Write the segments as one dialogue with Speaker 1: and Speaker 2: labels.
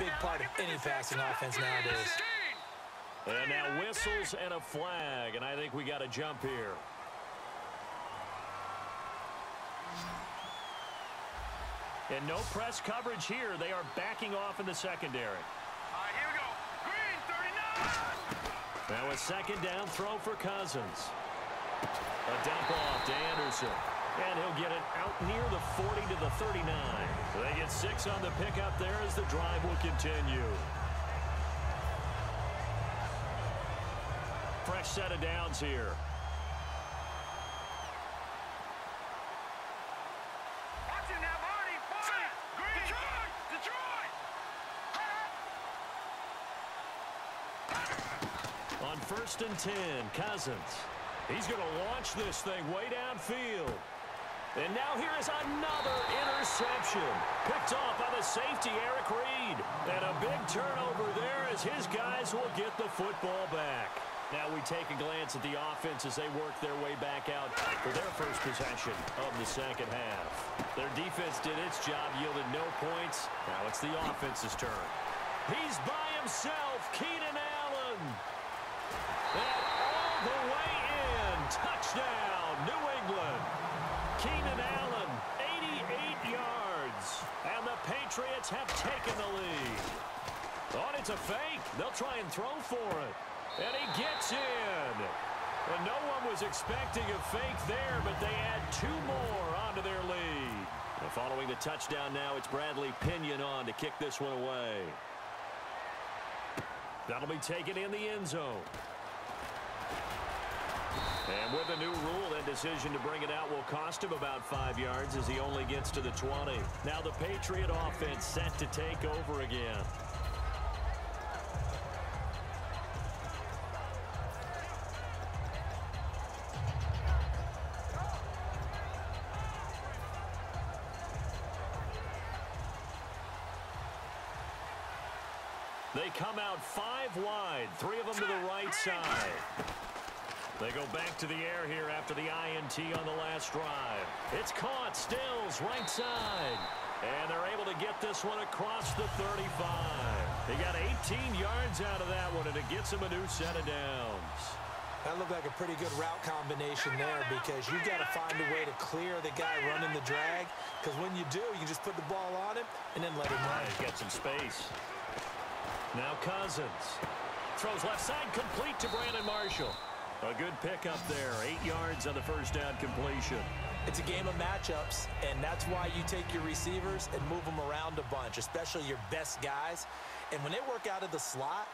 Speaker 1: big part of any passing offense nowadays.
Speaker 2: And now whistles and a flag, and I think we got a jump here. And no press coverage here. They are backing off in the secondary.
Speaker 3: All right, here we go. Green, 39.
Speaker 2: Now a second down throw for Cousins. A dump off to Anderson. And he'll get it out near the 40 to the 39. They get 6 on the pickup there as the drive will continue. Fresh set of downs here.
Speaker 3: Watch it now, Marty. Green. Detroit.
Speaker 2: On 1st and 10, Cousins. He's going to launch this thing way downfield. And now here is another interception. Picked off by the safety, Eric Reed. And a big turnover there as his guys will get the football back. Now we take a glance at the offense as they work their way back out for their first possession of the second half. Their defense did its job, yielded no points. Now it's the offense's turn. He's by himself, Keenan Allen. And all the way in. Touchdown, New England. Keenan Allen, 88 yards. And the Patriots have taken the lead. Thought it's a fake. They'll try and throw for it. And he gets in. And no one was expecting a fake there, but they add 2 more onto their lead. And following the touchdown now, it's Bradley Pinion on to kick this one away. That'll be taken in the end zone. And with a new rule, that decision to bring it out will cost him about 5 yards as he only gets to the 20. Now the Patriot offense set to take over again. They come out 5 wide, 3 of them to the right side. They go back to the air here after the INT on the last drive. It's caught, Stills, right side. And they're able to get this one across the 35. They got 18 yards out of that one, and it gets them a new set of downs.
Speaker 1: That looked like a pretty good route combination there because you've got to find a way to clear the guy running the drag. Because when you do, you just put the ball on him and then let him run.
Speaker 2: He's got some space. Now Cousins. Throws left side, complete to Brandon Marshall. A good pickup there, 8 yards on the first down completion.
Speaker 1: It's a game of matchups, and that's why you take your receivers and move them around a bunch, especially your best guys. And when they work out of the slot,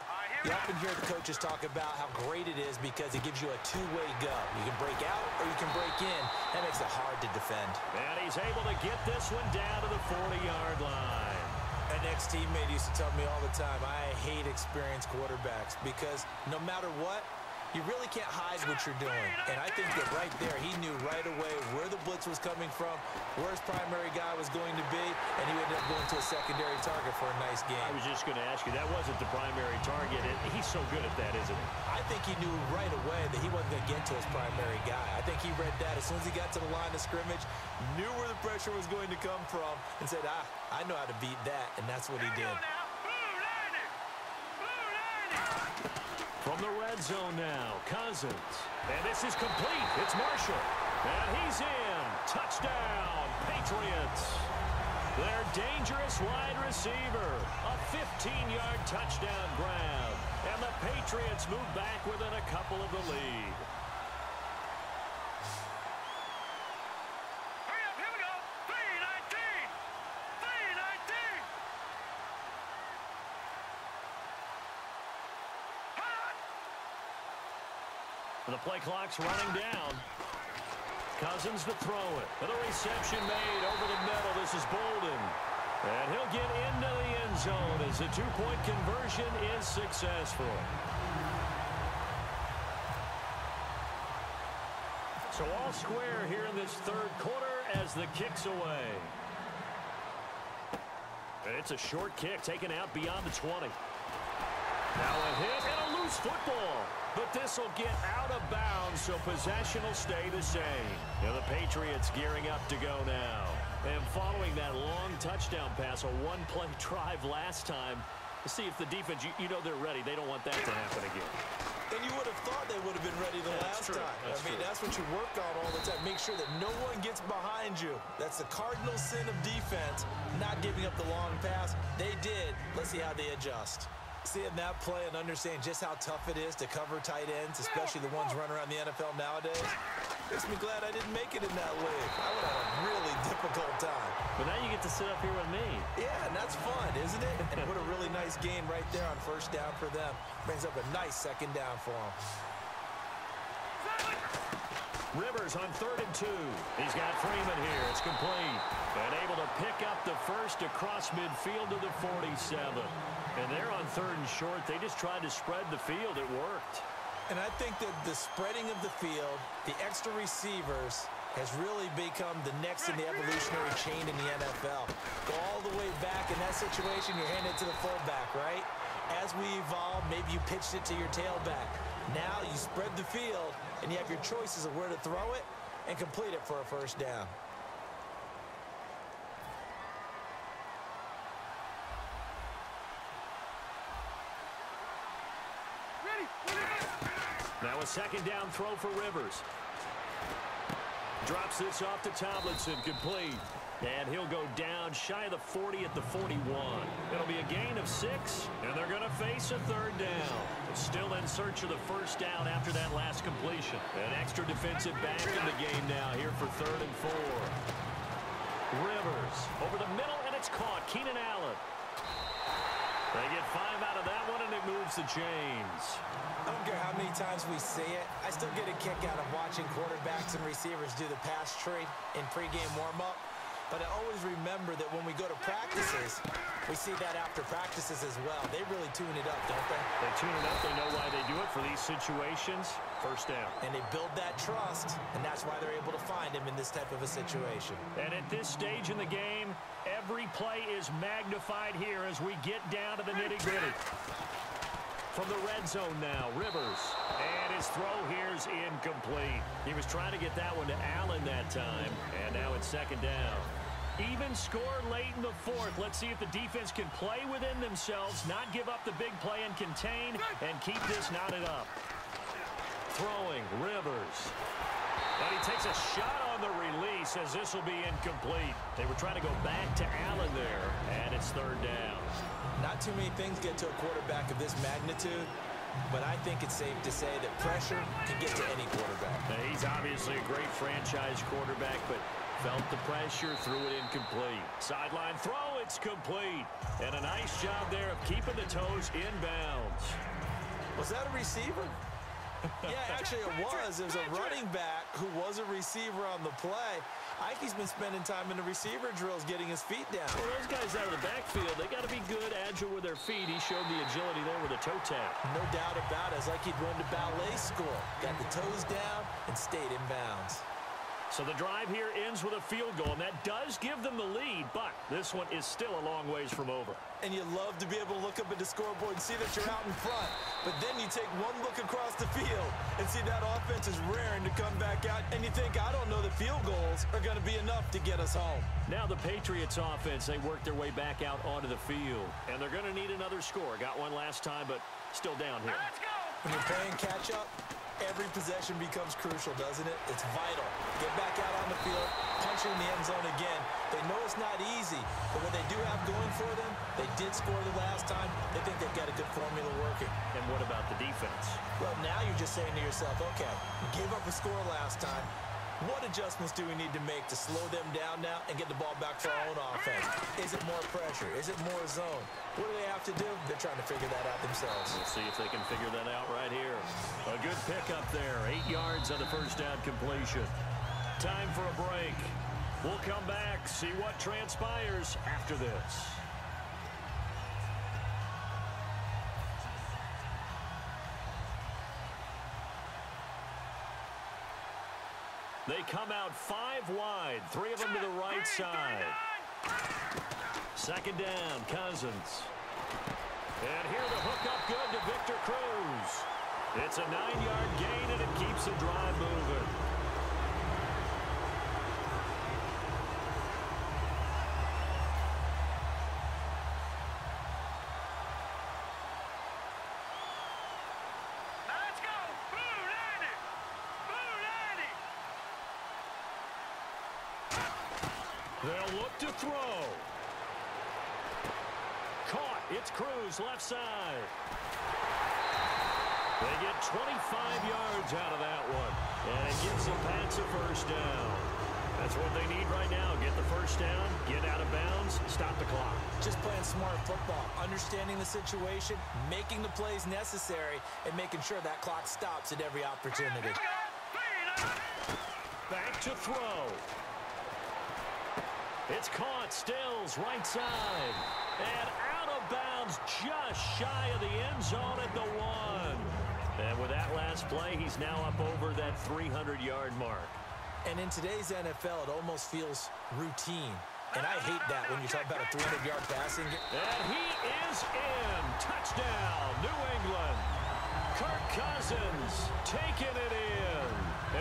Speaker 1: you often hear the coaches talk about how great it is because it gives you a two-way go. You can break out or you can break in. That makes it hard to defend.
Speaker 2: And he's able to get this one down to the 40-yard line.
Speaker 1: An ex-teammate used to tell me all the time, I hate experienced quarterbacks because no matter what, you really can't hide what you're doing. And I think that right there, he knew right away where the blitz was coming from, where his primary guy was going to be, and he ended up going to a secondary target for a nice game.
Speaker 2: I was just going to ask you, that wasn't the primary target. He's so good at that, isn't he?
Speaker 1: I think he knew right away that he wasn't going to get to his primary guy. I think he read that as soon as he got to the line of scrimmage, knew where the pressure was going to come from, and said, I know how to beat that, and that's what he did.
Speaker 2: From the red zone now, Cousins. And this is complete. It's Marshall. And he's in. Touchdown, Patriots. Their dangerous wide receiver. A 15-yard touchdown grab. And the Patriots move back within a couple of the lead.
Speaker 3: Hurry up, here we go. 3-19. 3-19.
Speaker 2: The play clock's running down. Cousins to throw it. And the reception made over the middle. This is Bolden. And he'll get into the end zone as the two-point conversion is successful. So all square here in this third quarter as the kick's away. And it's a short kick taken out beyond the 20. Now a hit and a loose football. But this will get out of bounds, so possession will stay the same. Now the Patriots gearing up to go now. And following that long touchdown pass, a one-play drive last time, to see if the defense, you know they're ready. They don't want that to happen again.
Speaker 1: And you would have thought they would have been ready the last time. I mean, that's what you work on all the time. Make sure that no one gets behind you. That's the cardinal sin of defense, not giving up the long pass. They did. Let's see how they adjust. Seeing that play and understanding just how tough it is to cover tight ends, especially the ones running around the NFL nowadays, makes me glad I didn't make it in that league. I would have a really difficult time.
Speaker 2: But now you get to sit up here with me.
Speaker 1: Yeah, and that's fun, isn't it? And what a really nice gain right there on first down for them. Brings up a nice second down for them.
Speaker 2: Rivers on 3rd and 2. He's got Freeman here. It's complete. And able to pick up the first across midfield to the 47. And they're on 3rd and short. They just tried to spread the field. It worked.
Speaker 1: And I think that the spreading of the field, the extra receivers, has really become the next in the evolutionary chain in the NFL. Go all the way back in that situation, you're handing it to the fullback, right? As we evolve, maybe you pitched it to your tailback. Now you spread the field, and you have your choices of where to throw it and complete it for a first down.
Speaker 2: Now a second down throw for Rivers. Drops this off to Tomlinson, complete. And he'll go down shy of the 40 at the 41. It'll be a gain of 6, and they're going to face a 3rd down. Still in search of the first down after that last completion. An extra defensive back in the game now here for 3rd and 4. Rivers over the middle, and it's caught. Keenan Allen. They get 5 out of that one, and it moves the chains.
Speaker 1: I don't care how many times we see it. I still get a kick out of watching quarterbacks and receivers do the pass tree in pregame warm-up. But I always remember that when we go to practices, we see that after practices as well. They really tune it up, don't they?
Speaker 2: They tune it up. They know why they do it for these situations. First down.
Speaker 1: And they build that trust, and that's why they're able to find him in this type of a situation.
Speaker 2: And at this stage in the game, every play is magnified here as we get down to the nitty-gritty. From the red zone now, Rivers. And his throw here is incomplete. He was trying to get that one to Allen that time, and now it's second down. Even score late in the 4th. Let's see if the defense can play within themselves, not give up the big play and contain, and keep this knotted up. Throwing, Rivers. And he takes a shot on the release as this will be incomplete. They were trying to go back to Allen there, and it's 3rd down.
Speaker 1: Not too many things get to a quarterback of this magnitude, but I think it's safe to say that pressure can get to any quarterback.
Speaker 2: Now, he's obviously a great franchise quarterback, but felt the pressure, threw it incomplete. Sideline throw, it's complete. And a nice job there of keeping the toes inbounds.
Speaker 1: Was that a receiver? Yeah, actually it was. It was a running back who was a receiver on the play. Ike's been spending time in the receiver drills getting his feet down.
Speaker 2: Well, those guys out of the backfield, they got to be good, agile with their feet. He showed the agility there with a toe tap.
Speaker 1: No doubt about it. It's like he'd run to ballet school. Got the toes down and stayed in bounds.
Speaker 2: So the drive here ends with a field goal, and that does give them the lead, but this one is still a long ways from over.
Speaker 1: And you love to be able to look up at the scoreboard and see that you're out in front. But then you take one look across the field and see that offense is raring to come back out. And you think, I don't know, the field goals are going to be enough to get us home.
Speaker 2: Now the Patriots offense, they work their way back out onto the field. And they're going to need another score. Got one last time, but still down here.
Speaker 3: Let's go.
Speaker 1: When you're playing catch-up, every possession becomes crucial, doesn't it? It's vital. Get back out on the field, punch in the end zone again. They know it's not easy, but what they do have going for them, they did score the last time. They think they've got a good formula working.
Speaker 2: And what about the defense?
Speaker 1: Well, now you're just saying to yourself, okay, we gave up a score last time. What adjustments do we need to make to slow them down now and get the ball back for our own offense? Is it more pressure? Is it more zone? What do they have to do? They're trying to figure that out themselves.
Speaker 2: We'll see if they can figure that out right here. A good pickup there. 8 yards on the first down completion. Time for a break. We'll come back, see what transpires after this. They come out 5 wide, 3 of them to the right side. Second down, Cousins. And here the hook up good to Victor Cruz. It's a 9-yard gain, and it keeps the drive moving. They'll look to throw. Caught. It's Cruz, left side. They get 25 yards out of that one. And it gives the Pats a first down. That's what they need right now. Get the first down, get out of bounds, stop the clock. Just playing smart football, understanding the situation, making the plays necessary, and making sure that clock stops at every opportunity. Back to throw. It's caught. Stills, right side. And out of bounds, just shy of the end zone at the 1. And with that last play, he's now up over that 300-yard mark. And in today's NFL, it almost feels routine. And I hate that when you talk about a 300-yard passing. And he is in. Touchdown, New England. Kirk Cousins taking it in.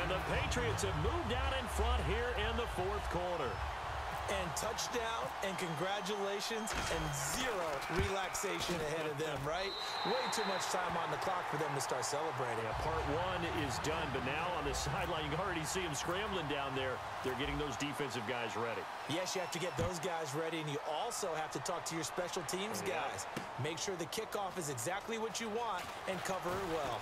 Speaker 2: And the Patriots have moved out in front here in the fourth quarter. And touchdown, and congratulations, and zero relaxation ahead of them, right? Way too much time on the clock for them to start celebrating. Yeah, part one is done, but now on the sideline, you can already see them scrambling down there. They're getting those defensive guys ready. Yes, you have to get those guys ready, and you also have to talk to your special teams guys. Make sure the kickoff is exactly what you want and cover it well.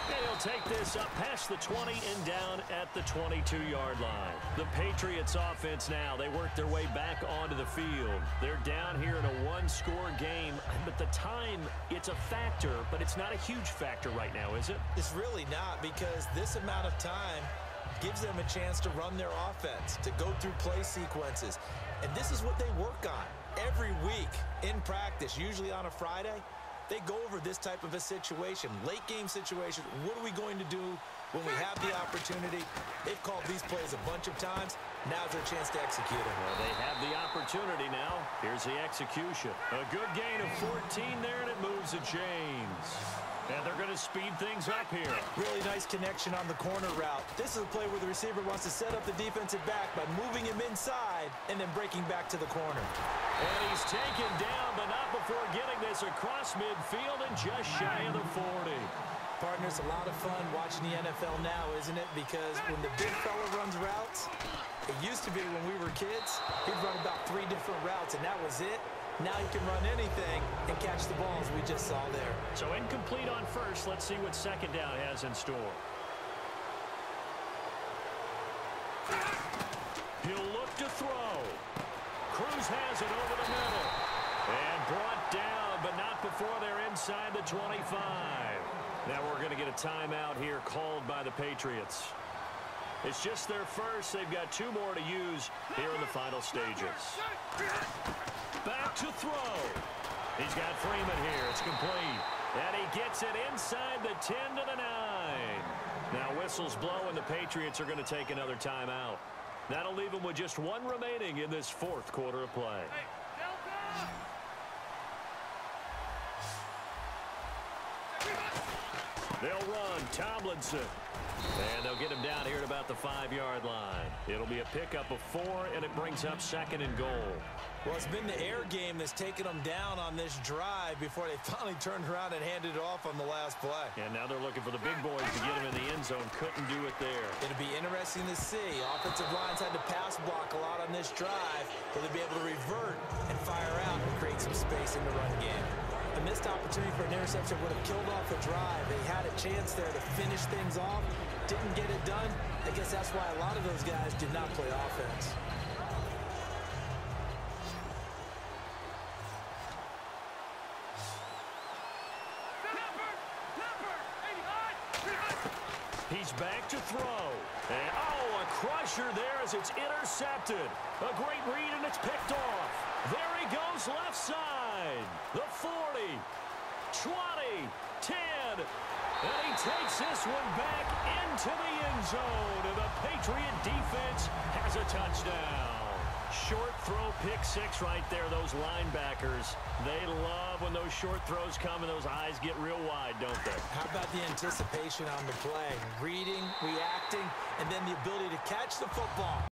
Speaker 2: And he'll take this up past the 20 and down at the 22-yard line. The Patriots offense now, they work their way back onto the field. They're down here in a one-score game, but the time, it's a factor, but it's not a huge factor right now, is it? It's really not, because this amount of time gives them a chance to run their offense, to go through play sequences. And this is what they work on every week in practice, usually on a Friday. They go over this type of a situation, late game situation. What are we going to do when we have the opportunity? They've called these plays a bunch of times. Now's their chance to execute them. Well, they have the opportunity now. Here's the execution. A good gain of 14 there, and it moves the chains. And they're going to speed things up here. Really nice connection on the corner route. This is a play where the receiver wants to set up the defensive back by moving him inside and then breaking back to the corner. And he's taken down, but not before getting this across midfield and just shy of the 40. Partner, it's a lot of fun watching the NFL now, isn't it? Because when the big fella runs routes, it used to be when we were kids, he'd run about 3 different routes, and that was it. Now he can run anything and catch the balls we just saw there. So incomplete on first. Let's see what second down has in store. He'll look to throw. Cruz has it over the middle. And brought down, but not before they're inside the 25. Now we're going to get a timeout here called by the Patriots. It's just their first. They've got 2 more to use here in the final stages. Back to throw. He's got Freeman here. It's complete. And he gets it inside the 10 to the 9. Now whistles blow, and the Patriots are going to take another timeout. That'll leave them with just 1 remaining in this fourth quarter of play. They'll run. Tomlinson. And they'll get him down here at about the 5-yard line. It'll be a pickup of 4, and it brings up 2nd and goal. Well, it's been the air game that's taken them down on this drive before they finally turned around and handed it off on the last play. And now they're looking for the big boys to get him in the end zone. Couldn't do it there. It'll be interesting to see. Offensive lines had to pass block a lot on this drive. Will they be able to revert and fire out and create some space in the run game? A missed opportunity for an interception would have killed off the drive. They had a chance there to finish things off. Didn't get it done. I guess that's why a lot of those guys did not play offense. He's back to throw. And, a crusher there as it's intercepted. A great read, and it's picked off. There he goes left side. The 40, 20, 10. And he takes this one back into the end zone. And the Patriot defense has a touchdown. Short throw, pick 6 right there. Those linebackers, they love when those short throws come and those eyes get real wide, don't they? How about the anticipation on the play? Reading, reacting, and then the ability to catch the football.